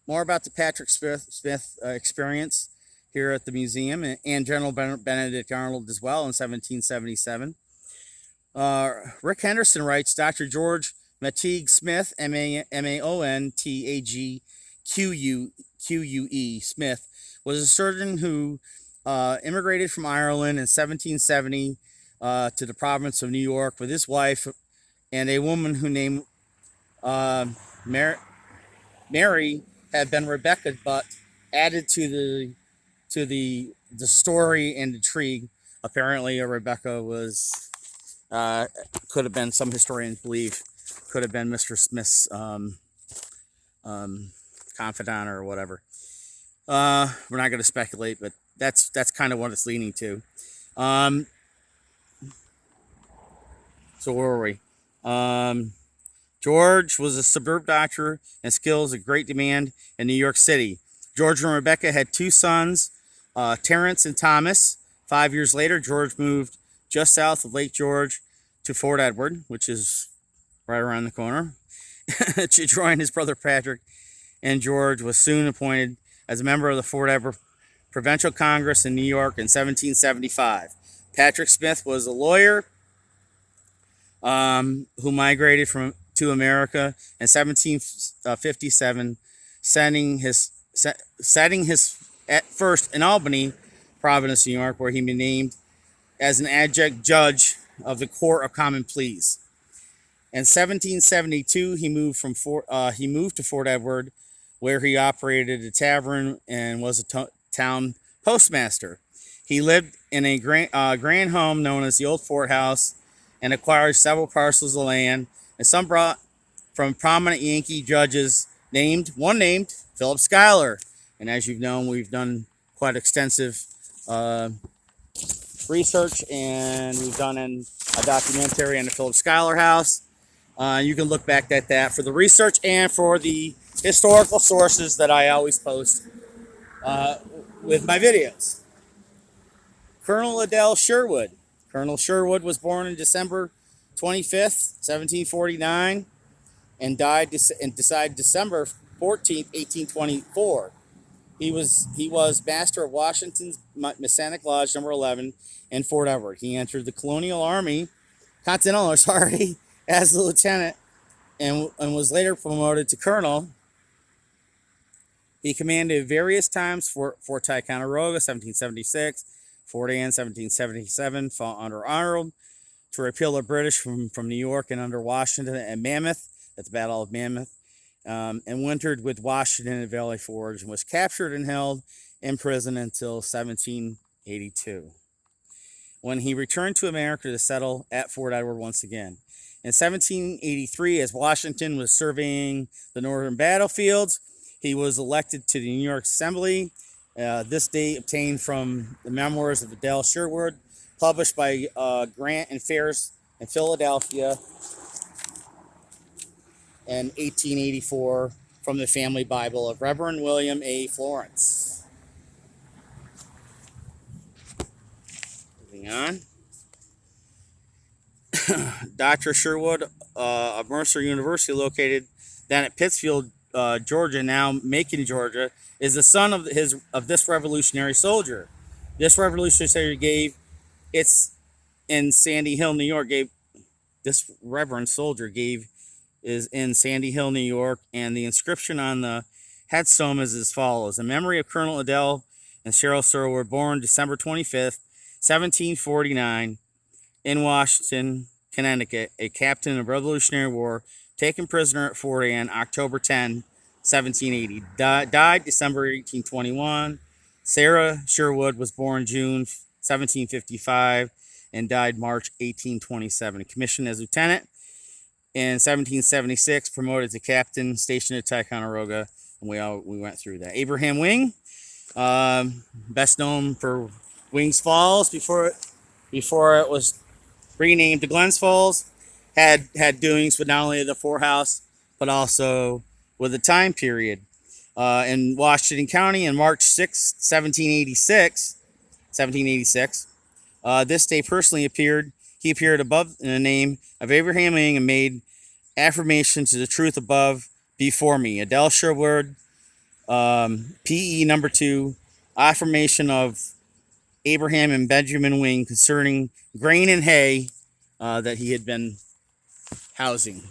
more about the Patrick Smyth experience here at the museum, and General Benedict Arnold as well in 1777. Rick Henderson writes, Dr. George Mateague Smyth, Maonteague Smyth, was a surgeon who immigrated from Ireland in 1770 to the province of New York with his wife and a woman who named uh, Mary had been Rebecca, but added to the story and intrigue. Apparently, a Rebecca was could have been, some historians believe, could have been Mr. Smith's um, confidant or whatever. We're not going to speculate, but that's kind of what it's leaning to. Um, so where were we? George was a suburb doctor and skills of great demand in New York City. George and Rebecca had two sons, Terrence and Thomas. 5 years later, George moved just south of Lake George to Fort Edward, which is right around the corner, to join his brother Patrick. And George was soon appointed as a member of the Fort Edward Provincial Congress in New York in 1775. Patrick Smyth was a lawyer who migrated to America in 1757, setting his at first in Albany, Providence, New York, where he was named as an adjunct judge of the Court of Common Pleas. In 1772, he moved to Fort Edward, where he operated a tavern and was a town postmaster. He lived in a grand home known as the Old Fort House and acquired several parcels of land, and some brought from prominent Yankee judges one named Philip Schuyler. And as you've known, we've done quite extensive research, and we've done a documentary on the Philip Schuyler House. You can look back at that for the research and for the historical sources that I always post with my videos. Colonel Adiel Sherwood. Colonel Sherwood was born on December 25th, 1749, and died December 14th, 1824. He was master of Washington's Masonic Lodge number 11 in Fort Edward. He entered the Continental Army, as a lieutenant, and was later promoted to colonel. He commanded various times Fort Ticonderoga, 1776, Fort Anne, 1777, fought under Arnold to repel the British from New York and under Washington and Monmouth at the Battle of Monmouth, and wintered with Washington at Valley Forge, and was captured and held in prison until 1782, when he returned to America to settle at Fort Edward once again. In 1783, as Washington was surveying the northern battlefields, he was elected to the New York Assembly. This date obtained from the memoirs of Adiel Sherwood, published by Grant and Fairs in Philadelphia in 1884, from the family Bible of Reverend William A. Florence. Moving on. Dr. Sherwood of Mercer University, located down at Pittsfield, Georgia, now Macon, Georgia, is the son of this revolutionary soldier. This revolutionary it's in Sandy Hill, New York. This reverend soldier is in Sandy Hill, New York, and the inscription on the headstone is as follows: in memory of Colonel Adiel and Sarah Sherwood, born December 25th, 1749, in Washington, Connecticut, a captain of Revolutionary War, taken prisoner at Fort Anne, October 10, 1780. Died December 1821. Sarah Sherwood was born June 1755 and died March 1827. Commissioned as lieutenant in 1776, promoted to captain, stationed at Ticonderoga, and we went through that. Abraham Wing, best known for Wings Falls before it was renamed to Glens Falls, had doings with not only the Fort House but also with the time period. In Washington County in March 6, 1786, this day personally he appeared above in the name of Abraham Wing and made affirmation to the truth above before me. Adiel Sherwood PE number 2, affirmation of Abraham and Benjamin Wing concerning grain and hay that he had been housing.